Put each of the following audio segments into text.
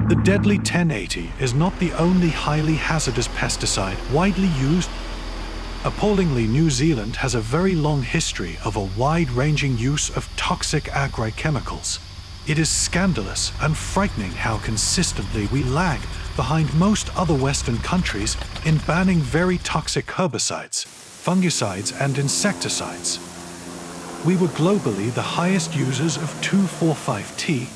The deadly 1080 is not the only highly hazardous pesticide widely used. Appallingly, New Zealand has a very long history of a wide-ranging use of toxic agrochemicals. It is scandalous and frightening how consistently we lag behind most other Western countries in banning very toxic herbicides, fungicides, and insecticides. We were globally the highest users of 2,4,5-T,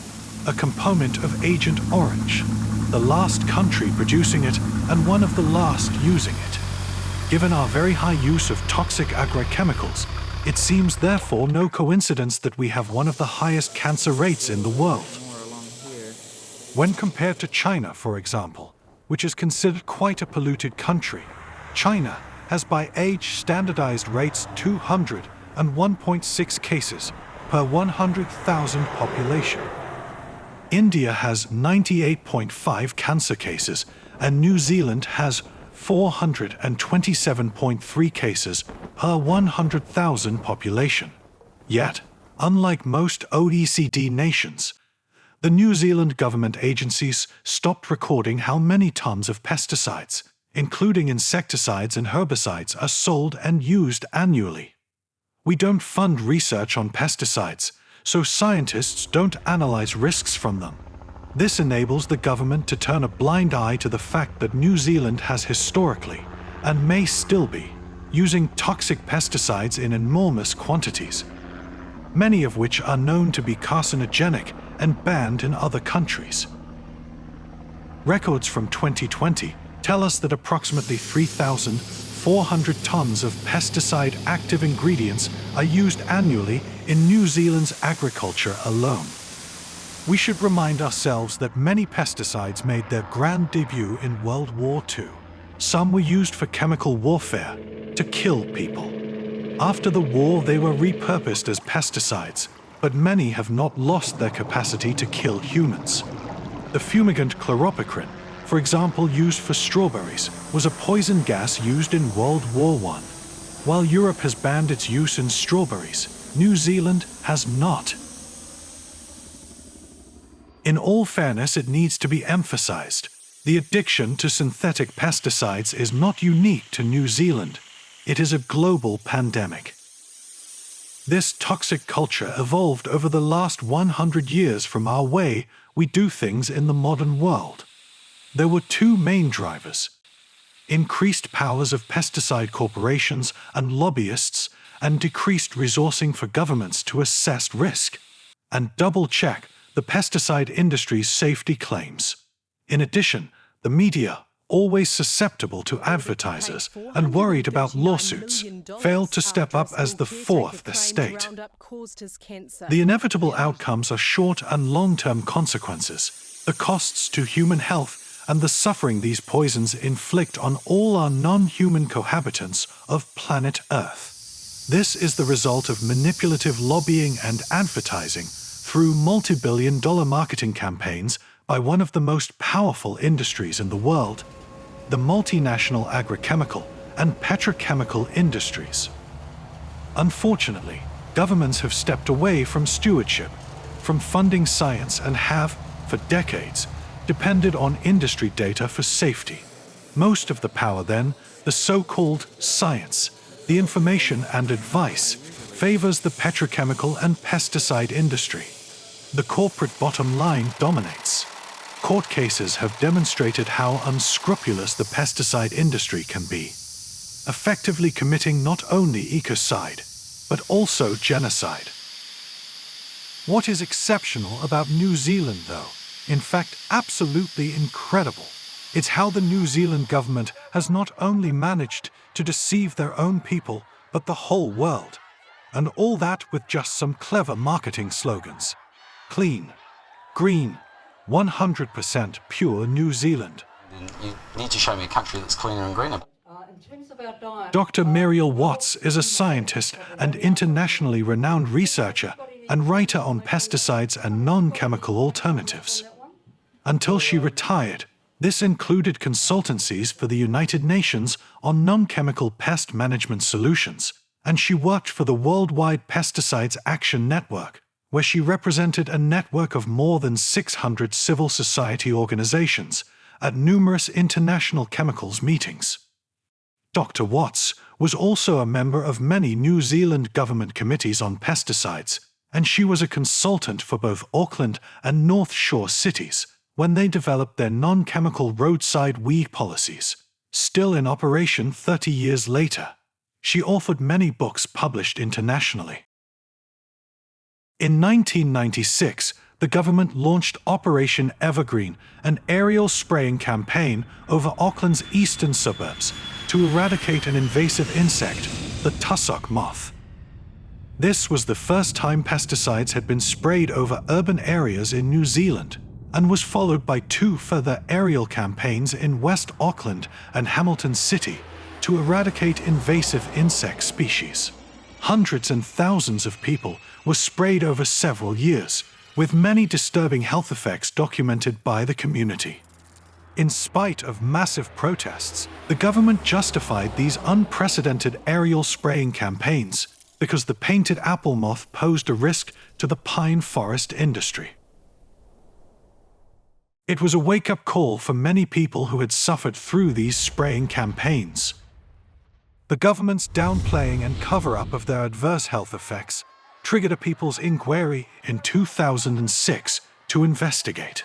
a component of Agent Orange, the last country producing it and one of the last using it. Given our very high use of toxic agrochemicals, it seems therefore no coincidence that we have one of the highest cancer rates in the world. When compared to China, for example, which is considered quite a polluted country, China has by age standardized rates 201.6 cases per 100,000 population. India has 98.5 cancer cases, and New Zealand has 427.3 cases per 100,000 population. Yet, unlike most OECD nations, the New Zealand government agencies stopped recording how many tons of pesticides, including insecticides and herbicides, are sold and used annually. We don't fund research on pesticides, so scientists don't analyze risks from them. This enables the government to turn a blind eye to the fact that New Zealand has historically, and may still be, using toxic pesticides in enormous quantities, many of which are known to be carcinogenic and banned in other countries. Records from 2020 tell us that approximately 3,400 tons of pesticide active ingredients are used annually in New Zealand's agriculture alone. We should remind ourselves that many pesticides made their grand debut in World War II. Some were used for chemical warfare, to kill people. After the war, they were repurposed as pesticides, but many have not lost their capacity to kill humans. The fumigant chloropicrin, for example, used for strawberries, was a poison gas used in World War I. While Europe has banned its use in strawberries, New Zealand has not. In all fairness, it needs to be emphasized, the addiction to synthetic pesticides is not unique to New Zealand. It is a global pandemic. This toxic culture evolved over the last 100 years from our way we do things in the modern world. There were two main drivers: increased powers of pesticide corporations and lobbyists, and decreased resourcing for governments to assess risk and double-check the pesticide industry's safety claims. In addition, the media, always susceptible to advertisers and worried about lawsuits, failed to step up as the fourth estate. The inevitable outcomes are short and long-term consequences, the costs to human health, and the suffering these poisons inflict on all our non-human cohabitants of planet Earth. This is the result of manipulative lobbying and advertising through multi-billion-dollar marketing campaigns by one of the most powerful industries in the world, the multinational agrochemical and petrochemical industries. Unfortunately, governments have stepped away from stewardship, from funding science, and have, for decades, depended on industry data for safety. Most of the power then, the so-called science, the information and advice, favors the petrochemical and pesticide industry. The corporate bottom line dominates. Court cases have demonstrated how unscrupulous the pesticide industry can be, effectively committing not only ecocide, but also genocide. What is exceptional about New Zealand, though, in fact absolutely incredible, it's how the New Zealand government has not only managed to deceive their own people, but the whole world. And all that with just some clever marketing slogans. Clean, green, 100% pure New Zealand. You need to show me a country that's cleaner and greener. Dr. Muriel Watts is a scientist and internationally renowned researcher and writer on pesticides and non-chemical alternatives. Until she retired, this included consultancies for the United Nations on non-chemical pest management solutions, and she worked for the Worldwide Pesticides Action Network, where she represented a network of more than 600 civil society organizations at numerous international chemicals meetings. Dr. Watts was also a member of many New Zealand government committees on pesticides, and she was a consultant for both Auckland and North Shore cities when they developed their non-chemical roadside weed policies. Still in operation 30 years later, she authored many books published internationally. In 1996, the government launched Operation Evergreen, an aerial spraying campaign over Auckland's eastern suburbs to eradicate an invasive insect, the tussock moth. This was the first time pesticides had been sprayed over urban areas in New Zealand, and was followed by 2 further aerial campaigns in West Auckland and Hamilton City to eradicate invasive insect species. Hundreds and thousands of people were sprayed over several years, with many disturbing health effects documented by the community. In spite of massive protests, the government justified these unprecedented aerial spraying campaigns because the painted apple moth posed a risk to the pine forest industry. It was a wake-up call for many people who had suffered through these spraying campaigns. The government's downplaying and cover-up of their adverse health effects triggered a people's inquiry in 2006 to investigate.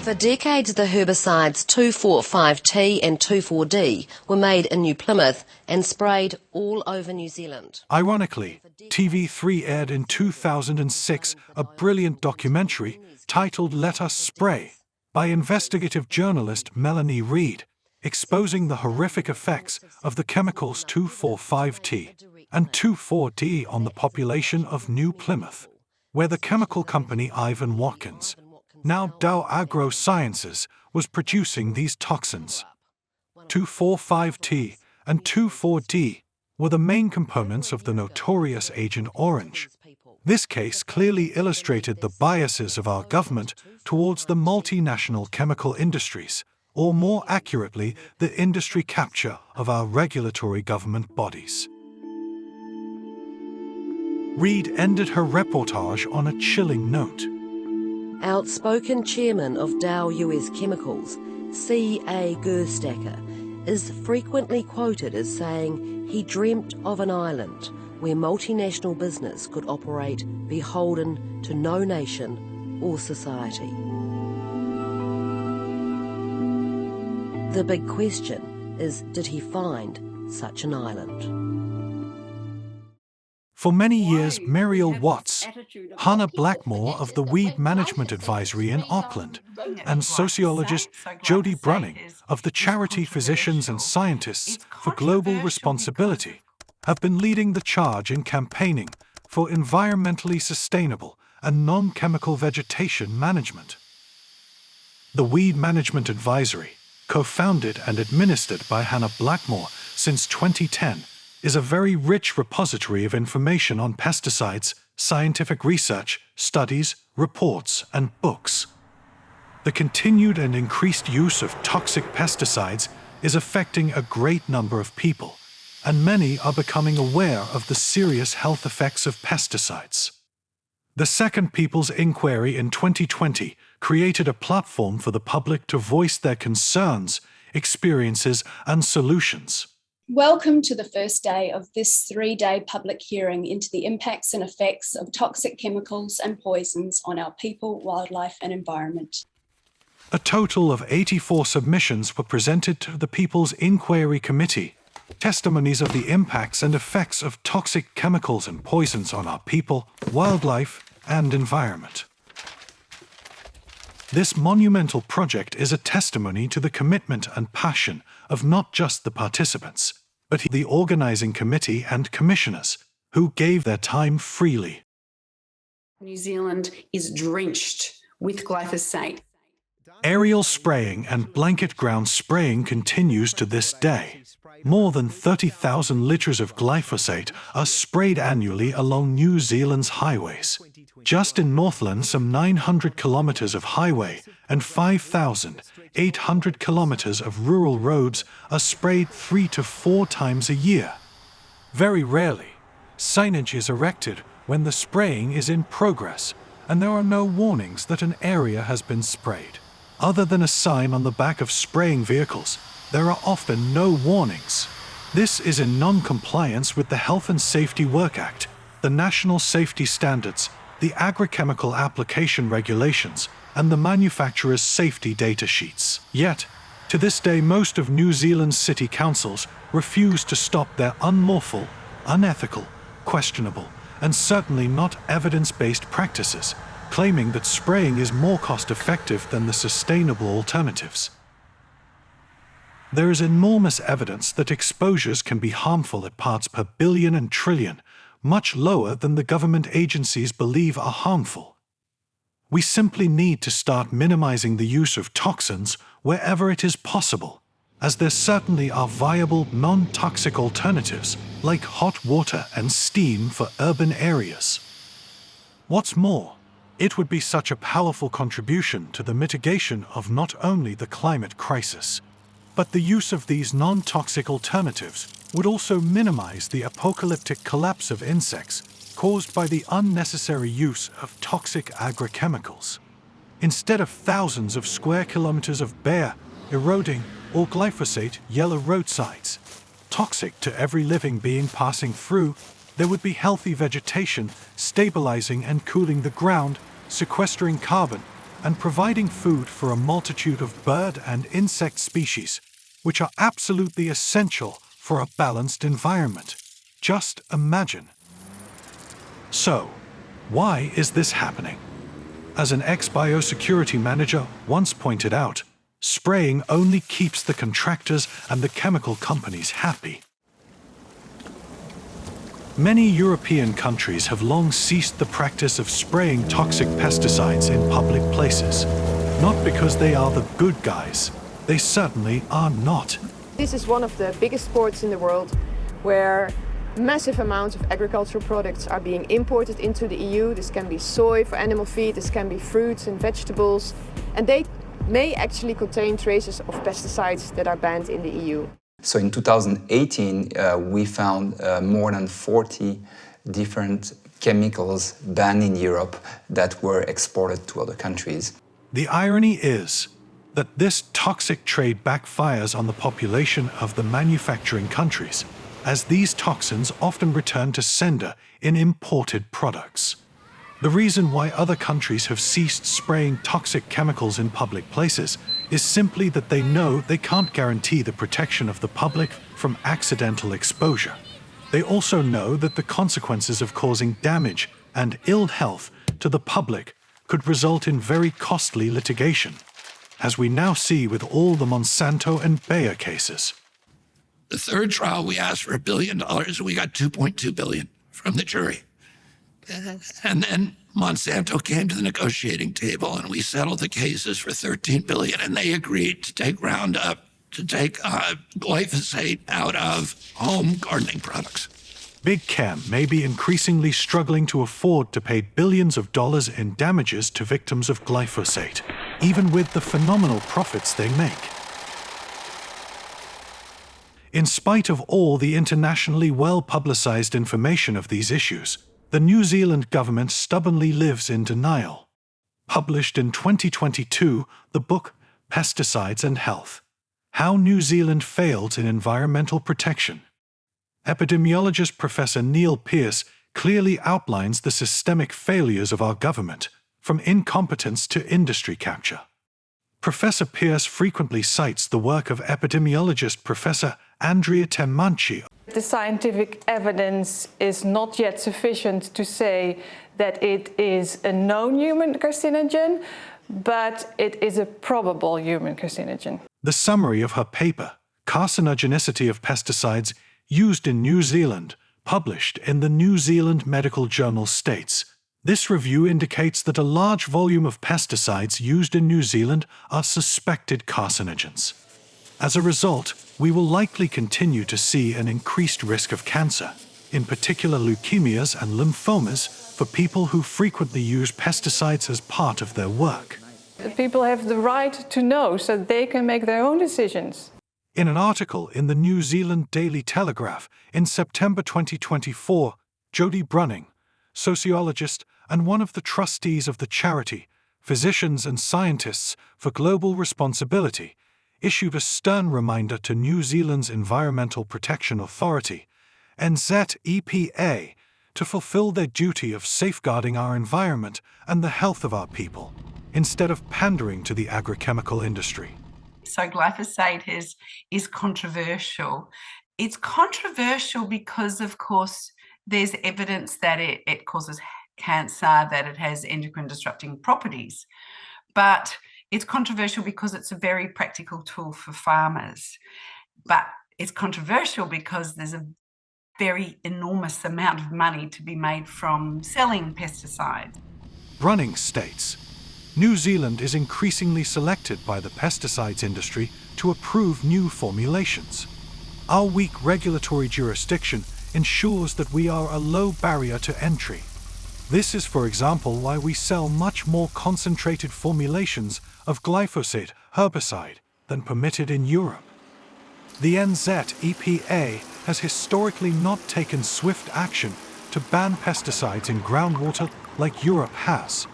For decades, the herbicides 2,4,5-T and 2,4-D were made in New Plymouth and sprayed all over New Zealand. Ironically, TV3 aired in 2006 a brilliant documentary titled Let Us Spray by investigative journalist Melanie Reid, exposing the horrific effects of the chemicals 2,4,5-T and 2,4-D on the population of New Plymouth, where the chemical company Ivan Watkins, now Dow Agro Sciences, was producing these toxins. 2,4,5-T and 2,4-D were the main components of the notorious Agent Orange. This case clearly illustrated the biases of our government towards the multinational chemical industries, or more accurately, the industry capture of our regulatory government bodies. Reid ended her reportage on a chilling note. Outspoken chairman of Dow US Chemicals, C.A. Gerstacker, is frequently quoted as saying he dreamt of an island where multinational business could operate beholden to no nation or society. The big question is, did he find such an island? For many years, Muriel Watts, Hannah Blackmore of the Weed Management Advisory in Auckland, and sociologist Jodie Brunning of the charity Physicians and Scientists for Global Responsibility have been leading the charge in campaigning for environmentally sustainable and non-chemical vegetation management. The Weed Management Advisory, co-founded and administered by Hannah Blackmore since 2010, is a very rich repository of information on pesticides, scientific research, studies, reports, and books. The continued and increased use of toxic pesticides is affecting a great number of people, and many are becoming aware of the serious health effects of pesticides. The Second People's Inquiry in 2020 created a platform for the public to voice their concerns, experiences, and solutions. Welcome to the first day of this 3-day public hearing into the impacts and effects of toxic chemicals and poisons on our people, wildlife, and environment. A total of 84 submissions were presented to the People's Inquiry Committee, testimonies of the impacts and effects of toxic chemicals and poisons on our people, wildlife, and environment. This monumental project is a testimony to the commitment and passion of not just the participants, but the organizing committee and commissioners, who gave their time freely. New Zealand is drenched with glyphosate. Aerial spraying and blanket ground spraying continues to this day. More than 30,000 litres of glyphosate are sprayed annually along New Zealand's highways. Just in Northland, some 900 kilometres of highway and 5,800 kilometres of rural roads are sprayed 3 to 4 times a year. Very rarely, signage is erected when the spraying is in progress and there are no warnings that an area has been sprayed. Other than a sign on the back of spraying vehicles, there are often no warnings. This is in non-compliance with the Health and Safety Work Act, the National Safety Standards, the Agrochemical Application Regulations, and the manufacturer's safety data sheets. Yet, to this day, most of New Zealand's city councils refuse to stop their unlawful, unethical, questionable, and certainly not evidence-based practices, claiming that spraying is more cost-effective than the sustainable alternatives. There is enormous evidence that exposures can be harmful at parts per billion and trillion, much lower than the government agencies believe are harmful. We simply need to start minimizing the use of toxins wherever it is possible, as there certainly are viable non-toxic alternatives like hot water and steam for urban areas. What's more, it would be such a powerful contribution to the mitigation of not only the climate crisis, but the use of these non-toxic alternatives would also minimize the apocalyptic collapse of insects caused by the unnecessary use of toxic agrochemicals. Instead of thousands of square kilometers of bare, eroding, or glyphosate yellow roadsides, toxic to every living being passing through, there would be healthy vegetation stabilizing and cooling the ground, sequestering carbon, and providing food for a multitude of bird and insect species, which are absolutely essential for a balanced environment. Just imagine. So, why is this happening? As an ex-biosecurity manager once pointed out, spraying only keeps the contractors and the chemical companies happy. Many European countries have long ceased the practice of spraying toxic pesticides in public places. Not because they are the good guys. They certainly are not. This is one of the biggest ports in the world where massive amounts of agricultural products are being imported into the EU. This can be soy for animal feed, this can be fruits and vegetables, and they may actually contain traces of pesticides that are banned in the EU. So in 2018, we found more than 40 different chemicals banned in Europe that were exported to other countries. The irony is that this toxic trade backfires on the population of the manufacturing countries, as these toxins often return to sender in imported products. The reason why other countries have ceased spraying toxic chemicals in public places is simply that they know they can't guarantee the protection of the public from accidental exposure. They also know that the consequences of causing damage and ill health to the public could result in very costly litigation, as we now see with all the Monsanto and Bayer cases. The third trial, we asked for $1 billion, and we got $2.2 billion from the jury. And then Monsanto came to the negotiating table, and we settled the cases for $13 billion, and they agreed to take Roundup, to take glyphosate out of home gardening products. Big Chem may be increasingly struggling to afford to pay billions of dollars in damages to victims of glyphosate, even with the phenomenal profits they make. In spite of all the internationally well-publicized information of these issues, the New Zealand government stubbornly lives in denial. Published in 2022, the book Pesticides and Health: How New Zealand Failed in Environmental Protection. Epidemiologist Professor Neil Pearce clearly outlines the systemic failures of our government, from incompetence to industry capture. Professor Pearce frequently cites the work of epidemiologist Professor Andrea Temanci. The scientific evidence is not yet sufficient to say that it is a known human carcinogen, but it is a probable human carcinogen. The summary of her paper, Carcinogenicity of Pesticides Used in New Zealand, published in the New Zealand Medical Journal, states, this review indicates that a large volume of pesticides used in New Zealand are suspected carcinogens. As a result, we will likely continue to see an increased risk of cancer, in particular leukemias and lymphomas, for people who frequently use pesticides as part of their work. People have the right to know so they can make their own decisions. In an article in the New Zealand Daily Telegraph in September 2024, Jodie Brunning, sociologist, and one of the trustees of the charity, Physicians and Scientists for Global Responsibility, issued a stern reminder to New Zealand's Environmental Protection Authority, NZEPA, to fulfill their duty of safeguarding our environment and the health of our people, instead of pandering to the agrochemical industry. So glyphosate is controversial. It's controversial because, of course, there's evidence that it causes cancer, that it has endocrine disrupting properties. But it's controversial because it's a very practical tool for farmers. But it's controversial because there's a very enormous amount of money to be made from selling pesticides. Running states. New Zealand is increasingly selected by the pesticides industry to approve new formulations. Our weak regulatory jurisdiction ensures that we are a low barrier to entry. This is, for example, why we sell much more concentrated formulations of glyphosate herbicide than permitted in Europe. The NZEPA has historically not taken swift action to ban pesticides in groundwater like Europe has.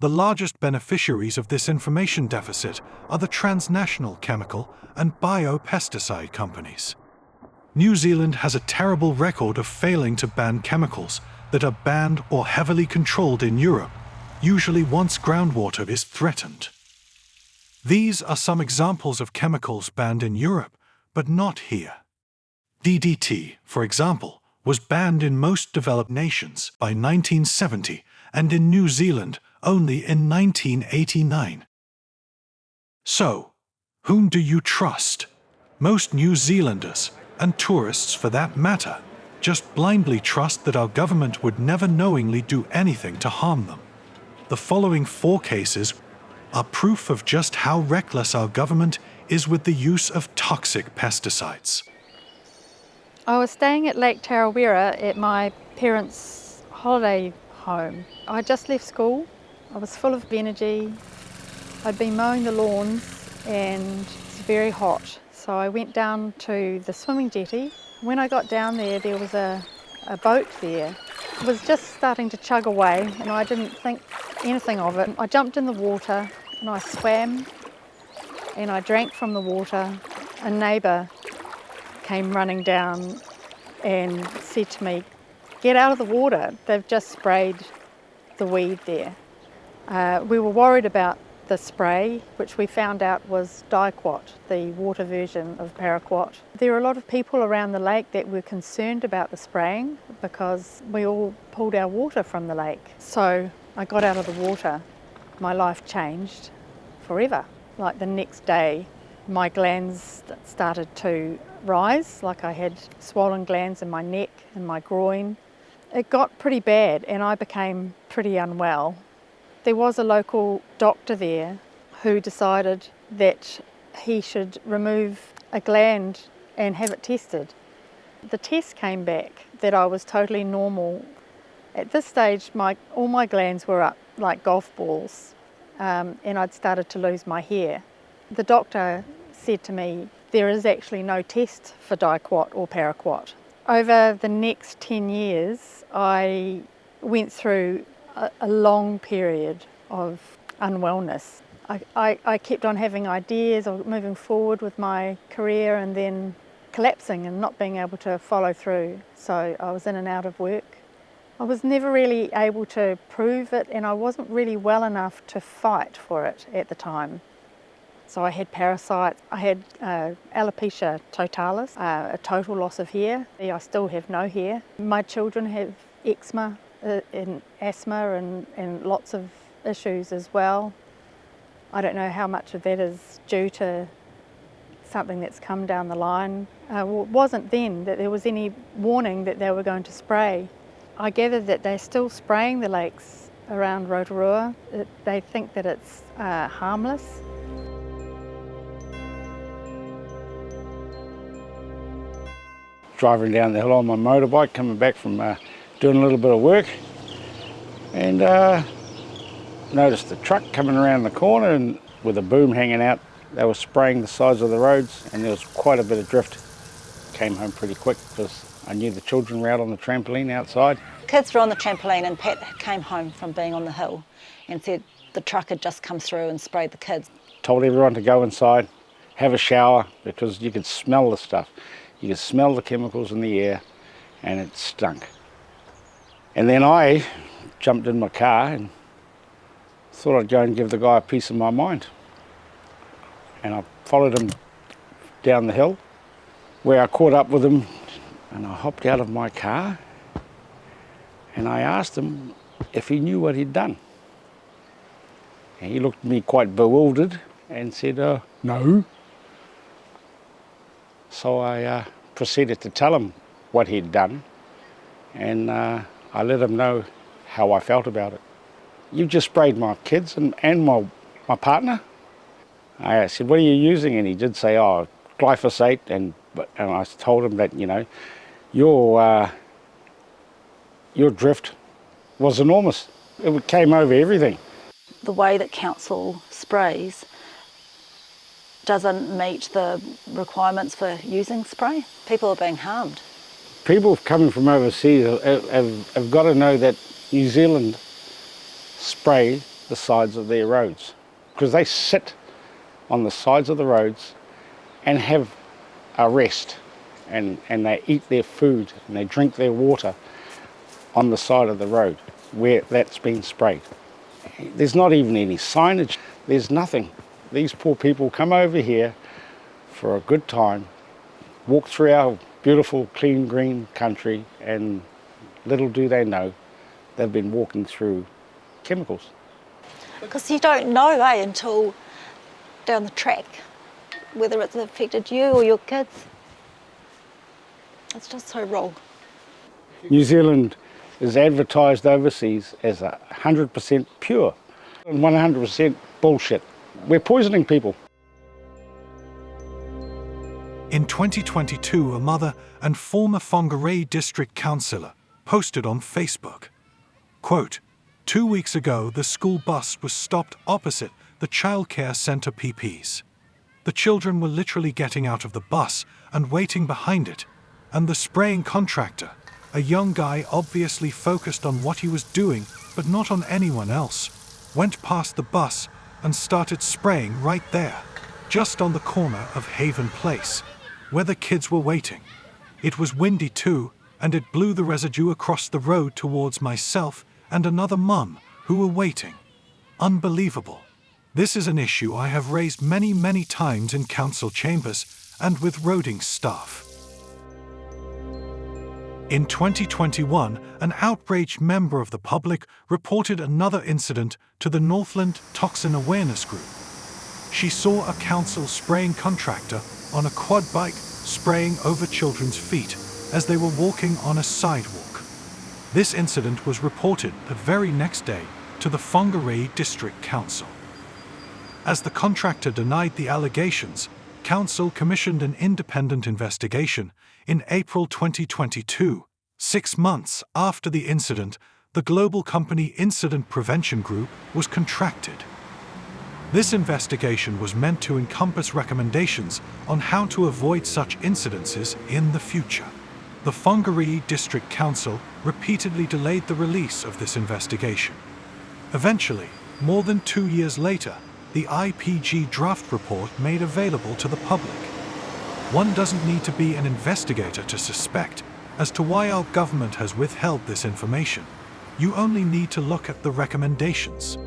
The largest beneficiaries of this information deficit are the transnational chemical and biopesticide companies. New Zealand has a terrible record of failing to ban chemicals that are banned or heavily controlled in Europe, usually once groundwater is threatened. These are some examples of chemicals banned in Europe, but not here. DDT, for example, was banned in most developed nations by 1970 and in New Zealand only in 1989. So, whom do you trust? Most New Zealanders, and tourists for that matter, just blindly trust that our government would never knowingly do anything to harm them. The following 4 cases are proof of just how reckless our government is with the use of toxic pesticides. I was staying at Lake Tarawera at my parents' holiday home. I just left school. I was full of energy. I'd been mowing the lawns and it's very hot. So I went down to the swimming jetty. When I got down there, there was a boat there. It was just starting to chug away and I didn't think anything of it. I jumped in the water and I swam and I drank from the water. A neighbour came running down and said to me, "Get out of the water, they've just sprayed the weed there." We were worried about the spray, which we found out was diquat, the water version of paraquat. There were a lot of people around the lake that were concerned about the spraying because we all pulled our water from the lake. So I got out of the water. My life changed forever. Like the next day, my glands started to rise, like I had swollen glands in my neck and my groin. It got pretty bad and I became pretty unwell. There was a local doctor there who decided that he should remove a gland and have it tested. The test came back that I was totally normal. At this stage, all my glands were up like golf balls, and I'd started to lose my hair. The doctor said to me, there is actually no test for diquat or paraquat. Over the next 10 years, I went through a long period of unwellness. I kept on having ideas of moving forward with my career and then collapsing and not being able to follow through. So I was in and out of work. I was never really able to prove it and I wasn't really well enough to fight for it at the time. So I had parasites, I had alopecia totalis, a total loss of hair. I still have no hair. My children have eczema and asthma and lots of issues as well. I don't know how much of that is due to something that's come down the line. It wasn't then that there was any warning that they were going to spray. I gathered that they're still spraying the lakes around Rotorua. They think that it's harmless. Driving down the hill on my motorbike, coming back from doing a little bit of work, and noticed the truck coming around the corner and with a boom hanging out. They were spraying the sides of the roads and there was quite a bit of drift. Came home pretty quick because I knew the children were out on the trampoline outside. kids were on the trampoline and Pat came home from being on the hill and said the truck had just come through and sprayed the kids. Told everyone to go inside, have a shower, because you could smell the stuff. You could smell the chemicals in the air and it stunk. And then I jumped in my car and thought I'd go and give the guy a piece of my mind. And I followed him down the hill, where I caught up with him, and I hopped out of my car and I asked him if he knew what he'd done. And he looked at me quite bewildered and said, no. So I proceeded to tell him what he'd done, and I let him know how I felt about it. You just sprayed my kids and my partner. I said, what are you using? And he did say, glyphosate, and I told him that, you know, your drift was enormous. It came over everything. The way that council sprays doesn't meet the requirements for using spray. People are being harmed. People coming from overseas have got to know that New Zealand spray the sides of their roads, because they sit on the sides of the roads and have a rest, and they eat their food and they drink their water on the side of the road where that's been sprayed. There's not even any signage, there's nothing. These poor people come over here for a good time, walk through our beautiful, clean, green country, and little do they know they've been walking through chemicals. Because you don't know, until down the track, whether it's affected you or your kids. It's just so wrong. New Zealand is advertised overseas as 100% pure and 100% bullshit. We're poisoning people. In 2022, a mother and former Whangarei district councillor posted on Facebook, quote, 2 weeks ago, the school bus was stopped opposite the childcare centre PPs. The children were literally getting out of the bus and waiting behind it, and the spraying contractor, a young guy obviously focused on what he was doing but not on anyone else, went past the bus and started spraying right there, just on the corner of Haven Place, where the kids were waiting. It was windy too, and it blew the residue across the road towards myself and another mum who were waiting. Unbelievable. This is an issue I have raised many, many times in council chambers and with roading staff. In 2021, an outraged member of the public reported another incident to the Northland Toxin Awareness Group. She saw a council spraying contractor on a quad bike spraying over children's feet as they were walking on a sidewalk. This incident was reported the very next day to the Whangarei District Council. As the contractor denied the allegations, Council commissioned an independent investigation in April 2022. 6 months after the incident, the global company Incident Prevention Group was contracted. This investigation was meant to encompass recommendations on how to avoid such incidences in the future. The Whangarei District Council repeatedly delayed the release of this investigation. Eventually, more than 2 years later, the IPG draft report made available to the public. One doesn't need to be an investigator to suspect as to why our government has withheld this information. You only need to look at the recommendations.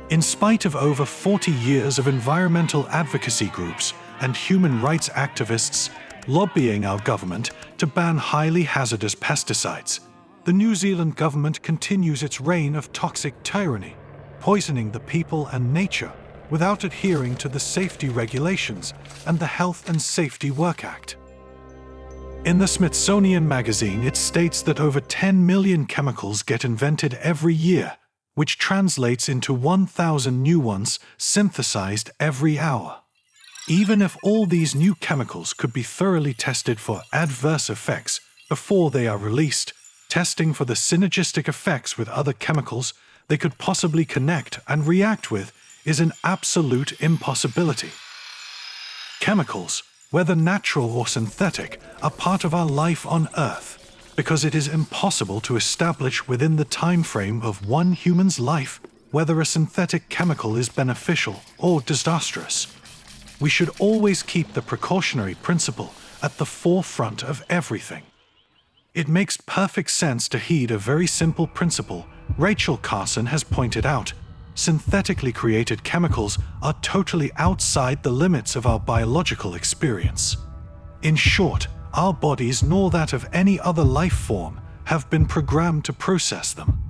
In spite of over 40 years of environmental advocacy groups and human rights activists lobbying our government to ban highly hazardous pesticides, the New Zealand government continues its reign of toxic tyranny, poisoning the people and nature without adhering to the safety regulations and the Health and Safety Work Act. In the Smithsonian magazine, it states that over 10 million chemicals get invented every year, which translates into 1,000 new ones synthesized every hour. Even if all these new chemicals could be thoroughly tested for adverse effects before they are released, testing for the synergistic effects with other chemicals they could possibly connect and react with is an absolute impossibility. Chemicals, whether natural or synthetic, are part of our life on Earth. because it is impossible to establish within the time frame of one human's life whether a synthetic chemical is beneficial or disastrous. We should always keep the precautionary principle at the forefront of everything. It makes perfect sense to heed a very simple principle Rachel Carson has pointed out. Synthetically created chemicals are totally outside the limits of our biological experience. In short, our bodies nor that of any other life form have been programmed to process them.